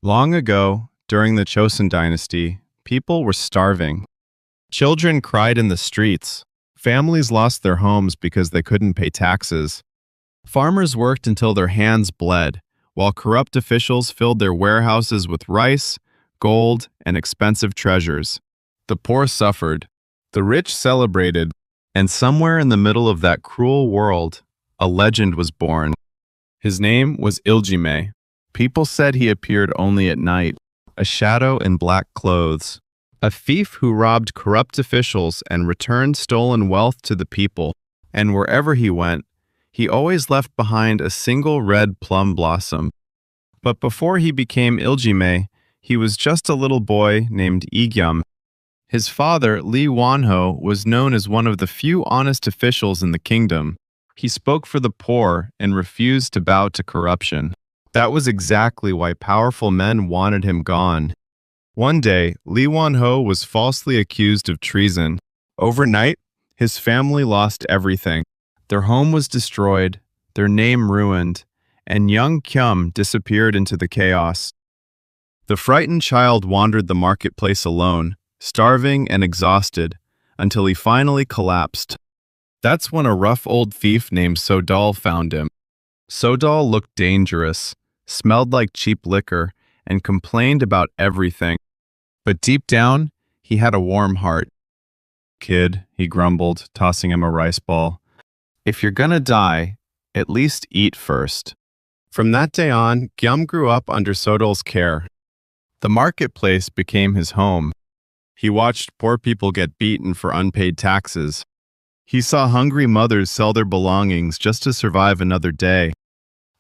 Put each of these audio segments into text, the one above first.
Long ago, during the Chosun dynasty, people were starving. Children cried in the streets. Families lost their homes because they couldn't pay taxes. Farmers worked until their hands bled, while corrupt officials filled their warehouses with rice, gold, and expensive treasures. The poor suffered. The rich celebrated. And somewhere in the middle of that cruel world, a legend was born. His name was Iljime. People said he appeared only at night, a shadow in black clothes, a thief who robbed corrupt officials and returned stolen wealth to the people. And wherever he went, he always left behind a single red plum blossom. But before he became Iljime, he was just a little boy named Igyam. His father, Li Wanho, was known as one of the few honest officials in the kingdom. He spoke for the poor and refused to bow to corruption. That was exactly why powerful men wanted him gone. One day, Li Wanho was falsely accused of treason. Overnight, his family lost everything. Their home was destroyed, their name ruined, and young Kyum disappeared into the chaos. The frightened child wandered the marketplace alone, starving and exhausted, until he finally collapsed. That's when a rough old thief named Sodal found him. Sodal looked dangerous, smelled like cheap liquor, and complained about everything. But deep down, he had a warm heart. "Kid," he grumbled, tossing him a rice ball, "if you're gonna die, at least eat first." From that day on, Gyum grew up under Sodal's care. The marketplace became his home. He watched poor people get beaten for unpaid taxes. He saw hungry mothers sell their belongings just to survive another day.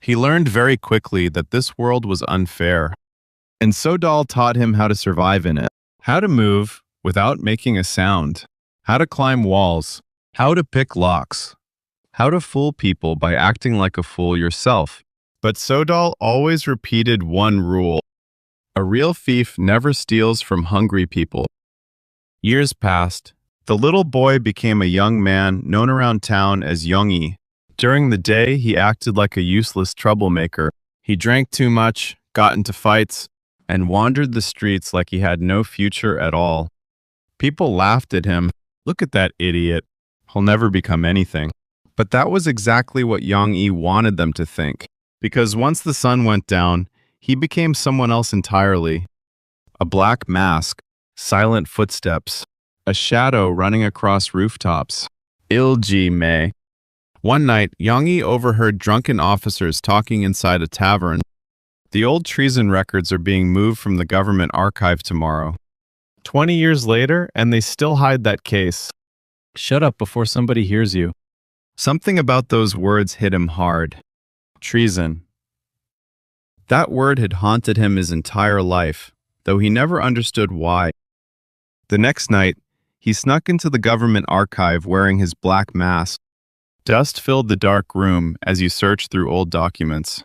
He learned very quickly that this world was unfair. And Sodal taught him how to survive in it, how to move without making a sound, how to climb walls, how to pick locks, how to fool people by acting like a fool yourself. But Sodal always repeated one rule: a real thief never steals from hungry people. Years passed. The little boy became a young man known around town as Youngie. During the day, he acted like a useless troublemaker. He drank too much, got into fights, and wandered the streets like he had no future at all. People laughed at him. "Look at that idiot. He'll never become anything." But that was exactly what Youngie wanted them to think. Because once the sun went down, he became someone else entirely. A black mask, silent footsteps, a shadow running across rooftops. Iljime. One night, Youngie overheard drunken officers talking inside a tavern. "The old treason records are being moved from the government archive tomorrow. 20 years later, and they still hide that case. Shut up before somebody hears you." Something about those words hit him hard. Treason. That word had haunted him his entire life, though he never understood why. The next night, he snuck into the government archive wearing his black mask. Dust filled the dark room as he searched through old documents.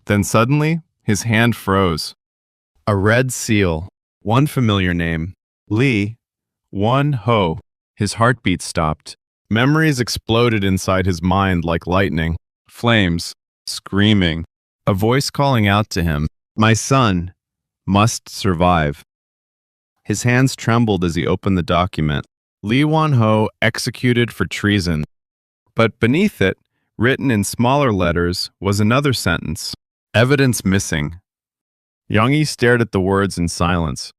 Then suddenly, his hand froze. A red seal, one familiar name, Li Wanho. His heartbeat stopped. Memories exploded inside his mind like lightning. Flames, screaming, a voice calling out to him, "My son must survive." His hands trembled as he opened the document. Li Wanho executed for treason. But beneath it, written in smaller letters, was another sentence: "Evidence missing." Youngie stared at the words in silence.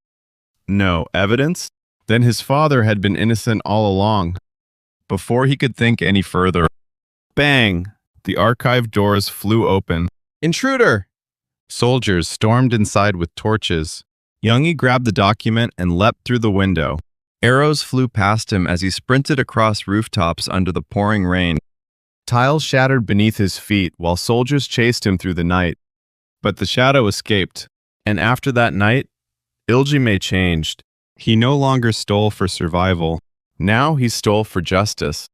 No evidence? Then his father had been innocent all along. Before he could think any further, bang! The archive doors flew open. "Intruder!" Soldiers stormed inside with torches. Youngie grabbed the document and leapt through the window. Arrows flew past him as he sprinted across rooftops under the pouring rain. Tiles shattered beneath his feet while soldiers chased him through the night. But the shadow escaped, and after that night, Iljime changed. He no longer stole for survival. Now he stole for justice.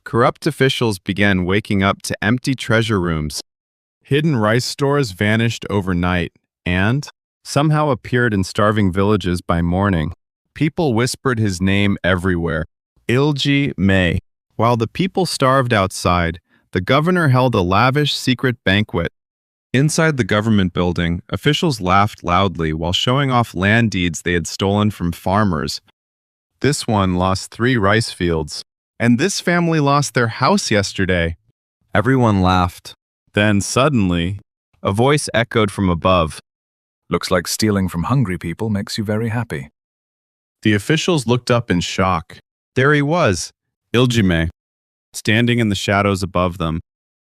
Corrupt officials began waking up to empty treasure rooms. Hidden rice stores vanished overnight and somehow appeared in starving villages by morning. People whispered his name everywhere, Iljime. While the people starved outside, the governor held a lavish secret banquet. Inside the government building, officials laughed loudly while showing off land deeds they had stolen from farmers. This one lost 3 rice fields, and this family lost their house yesterday. Everyone laughed. Then suddenly, a voice echoed from above. Looks like stealing from hungry people makes you very happy. The officials looked up in shock. There he was, Iljime, standing in the shadows above them.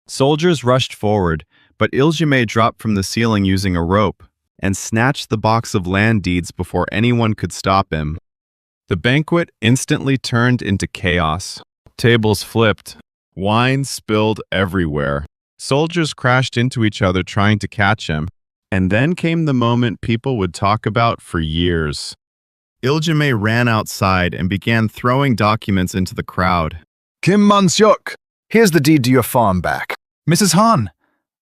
Soldiers rushed forward, but Iljime dropped from the ceiling using a rope and snatched the box of land deeds before anyone could stop him. The banquet instantly turned into chaos. Tables flipped. Wine spilled everywhere. Soldiers crashed into each other trying to catch him. And then came the moment people would talk about for years. Iljime ran outside and began throwing documents into the crowd. Kim Mansyuk, here's the deed to your farm back. Mrs. Han,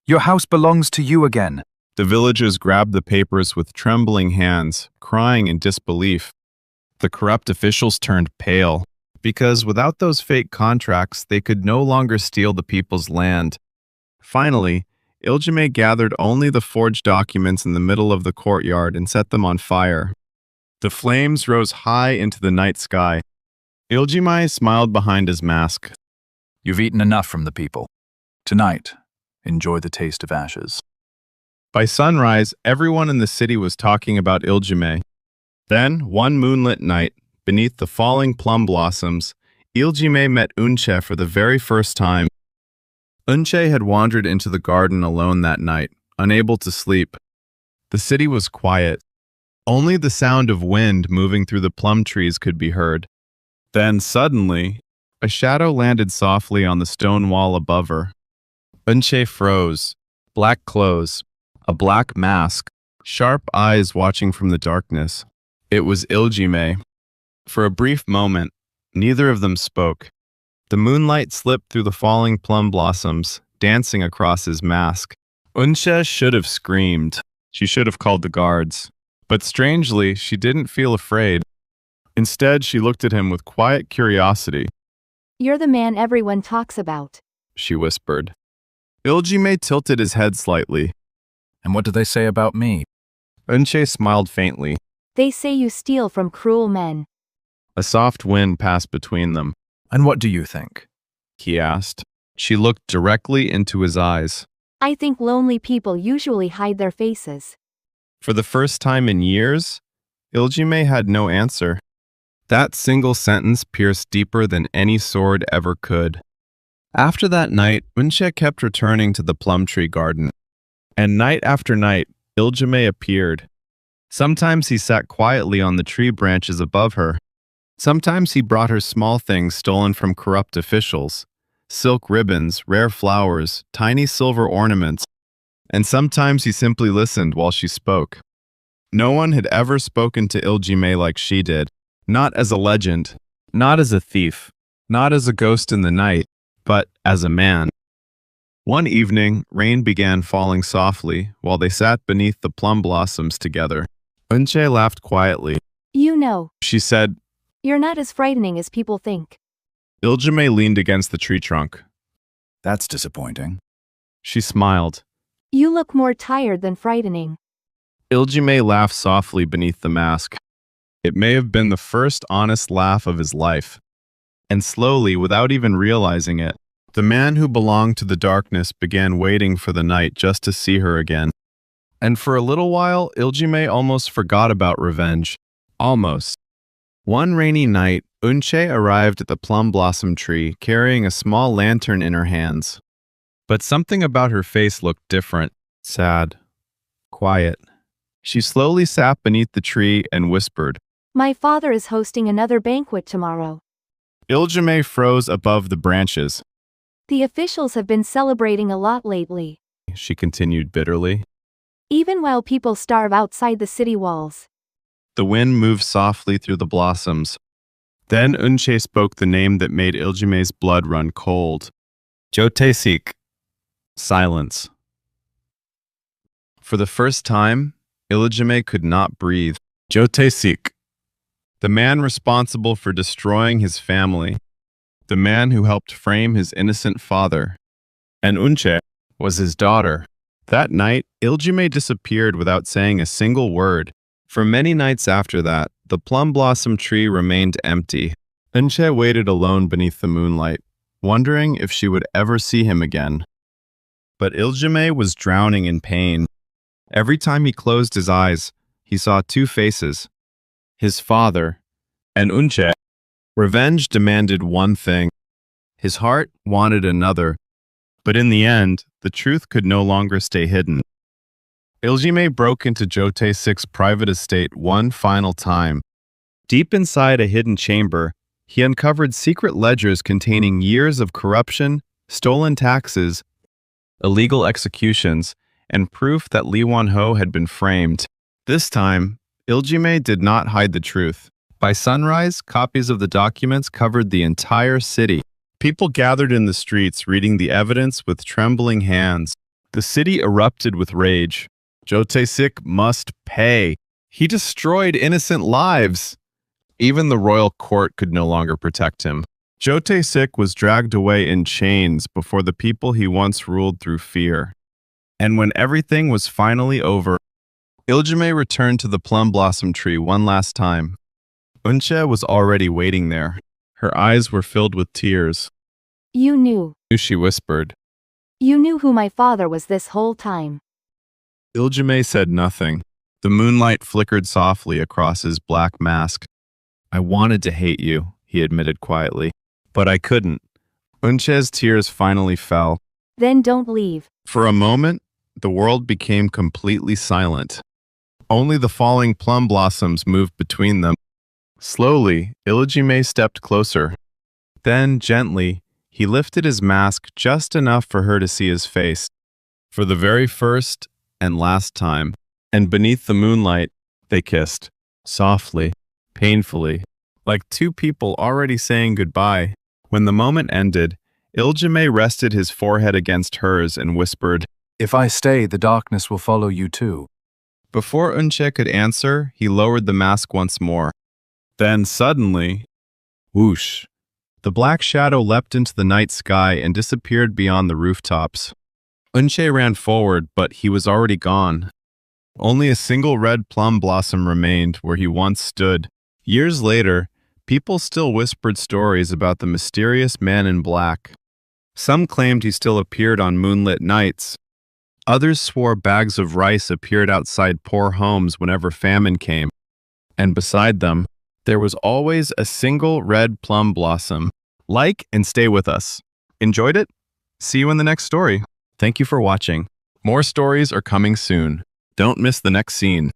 your house belongs to you again. The villagers grabbed the papers with trembling hands, crying in disbelief. The corrupt officials turned pale, because without those fake contracts, they could no longer steal the people's land. Finally, Iljime gathered only the forged documents in the middle of the courtyard and set them on fire. The flames rose high into the night sky. Iljime smiled behind his mask. You've eaten enough from the people. Tonight, enjoy the taste of ashes. By sunrise, everyone in the city was talking about Iljime. Then, one moonlit night, beneath the falling plum blossoms, Iljime met Unche for the very first time. Unche had wandered into the garden alone that night, unable to sleep. The city was quiet. Only the sound of wind moving through the plum trees could be heard. Then, suddenly, a shadow landed softly on the stone wall above her. Unche froze. Black clothes, a black mask, sharp eyes watching from the darkness. It was Iljime. For a brief moment, neither of them spoke. The moonlight slipped through the falling plum blossoms, dancing across his mask. Unche should have screamed. She should have called the guards. But strangely, she didn't feel afraid. Instead, she looked at him with quiet curiosity. You're the man everyone talks about, She whispered. Iljime tilted his head slightly. And what do they say about me? Unche smiled faintly. They say you steal from cruel men. A soft wind passed between them. And what do you think? He asked. She looked directly into his eyes. I think lonely people usually hide their faces. For the first time in years, Iljime had no answer. That single sentence pierced deeper than any sword ever could. After that night, Unche kept returning to the plum tree garden. And night after night, Iljime appeared. Sometimes he sat quietly on the tree branches above her. Sometimes he brought her small things stolen from corrupt officials, silk ribbons, rare flowers, tiny silver ornaments. And sometimes he simply listened while she spoke. No one had ever spoken to Iljime like she did, not as a legend, not as a thief, not as a ghost in the night, but as a man. One evening, rain began falling softly while they sat beneath the plum blossoms together. Unche laughed quietly. You know, She said, you're not as frightening as people think. Iljime leaned against the tree trunk. That's disappointing. She smiled. You look more tired than frightening. Iljime laughed softly beneath the mask. It may have been the first honest laugh of his life. And slowly, without even realizing it, the man who belonged to the darkness began waiting for the night just to see her again. And for a little while, Iljime almost forgot about revenge. Almost. One rainy night, Unche arrived at the plum blossom tree carrying a small lantern in her hands. But something about her face looked different, sad, quiet. She slowly sat beneath the tree and whispered. My father is hosting another banquet tomorrow. Iljime froze above the branches. The officials have been celebrating a lot lately, She continued bitterly. even while people starve outside the city walls. The wind moved softly through the blossoms. Then Unche spoke the name that made Iljime's blood run cold. Jotesik. Silence. For the first time, Iljime could not breathe. Jotesik. The man responsible for destroying his family. The man who helped frame his innocent father. And Unche was his daughter. That night, Iljime disappeared without saying a single word. For many nights after that, the plum blossom tree remained empty. Unche waited alone beneath the moonlight, wondering if she would ever see him again. But Iljime was drowning in pain. Every time he closed his eyes, he saw two faces, his father and Unche. Revenge demanded one thing. His heart wanted another. But in the end, the truth could no longer stay hidden. Iljime broke into Jote-sik's private estate one final time. Deep inside a hidden chamber, he uncovered secret ledgers containing years of corruption, stolen taxes, illegal executions, and proof that Lee Won-ho had been framed. This time, Iljime did not hide the truth. By sunrise, copies of the documents covered the entire city. People gathered in the streets reading the evidence with trembling hands. The city erupted with rage. Jote-sik must pay. He destroyed innocent lives. Even the royal court could no longer protect him. Jote-sik was dragged away in chains before the people he once ruled through fear. And when everything was finally over, Iljime returned to the plum blossom tree one last time. Unche was already waiting there. Her eyes were filled with tears. You knew. She whispered. You knew who my father was this whole time. Iljime said nothing. The moonlight flickered softly across his black mask. I wanted to hate you, he admitted quietly, but I couldn't. Unche's tears finally fell. Then don't leave. For a moment, the world became completely silent. Only the falling plum blossoms moved between them. Slowly, Iljime stepped closer. Then, gently, he lifted his mask just enough for her to see his face. For the very first and last time, and beneath the moonlight, they kissed, softly, painfully, like two people already saying goodbye. When the moment ended, Iljime rested his forehead against hers and whispered, If I stay, the darkness will follow you too. Before Unche could answer, he lowered the mask once more. Then suddenly, whoosh, the black shadow leapt into the night sky and disappeared beyond the rooftops. Unche ran forward, but he was already gone. Only a single red plum blossom remained where he once stood. Years later, people still whispered stories about the mysterious man in black. Some claimed he still appeared on moonlit nights. Others swore bags of rice appeared outside poor homes whenever famine came. And beside them, there was always a single red plum blossom. Like and stay with us. Enjoyed it? See you in the next story. Thank you for watching. More stories are coming soon. Don't miss the next scene.